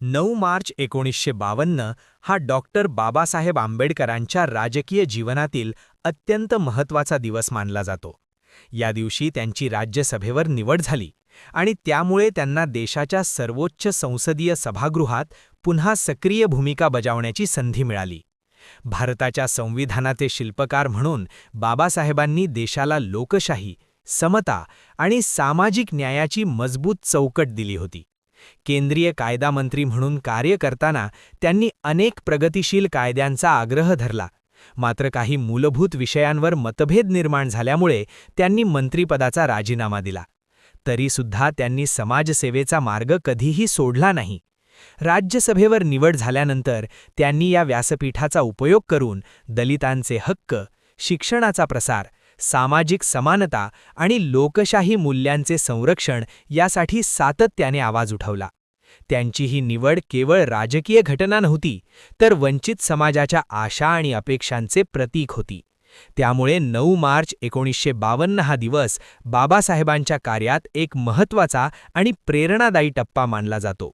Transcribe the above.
9 मार्च 1952 हा डॉक्टर बाबासाहेब आंबेडकरांच्या राजकीय जीवनातील अत्यंत महत्त्वाचा दिवस मानला जातो. या दिवशी त्यांची राज्यसभेवर निवड झाली आणि त्यामुळे त्यांना देशाच्या सर्वोच्च संसदीय सभागृहात पुन्हा सक्रिय भूमिका बजावण्याची संधी मिळाली. भारताच्या संविधानाचे शिल्पकार म्हणून बाबासाहेबांनी देशाला लोकशाही, समता आणि सामाजिक न्यायाची मजबूत चौकट दिली होती. केंद्रीय कायदा मंत्री म्हणून कार्य करताना त्यांनी अनेक प्रगतिशील कायद्यांचा आग्रह धरला. मात्र काही मूलभूत विषयांवर मतभेद निर्माण झाल्यामुळे त्यांनी मंत्रिपदाचा राजीनामा दिला. तरीसुद्धा त्यांनी समाजसेवेचा मार्ग कधीही सोडला नाही. राज्यसभेवर निवड झाल्यानंतर त्यांनी या व्यासपीठाचा उपयोग करून दलितांचे हक्क, शिक्षणाचा प्रसार, सामाजिक समानता आणि लोकशाही मूल्यांचे संरक्षण यासाठी सातत्याने आवाज उठवला. त्यांची ही निवड केवळ राजकीय घटना नव्हती, तर वंचित समाजाच्या आशा आणि अपेक्षांचे प्रतीक होती. त्यामुळे 9 मार्च 1952 हा दिवस बाबासाहेबांच्या कार्यात एक महत्त्वाचा आणि प्रेरणादायी टप्पा मानला जातो.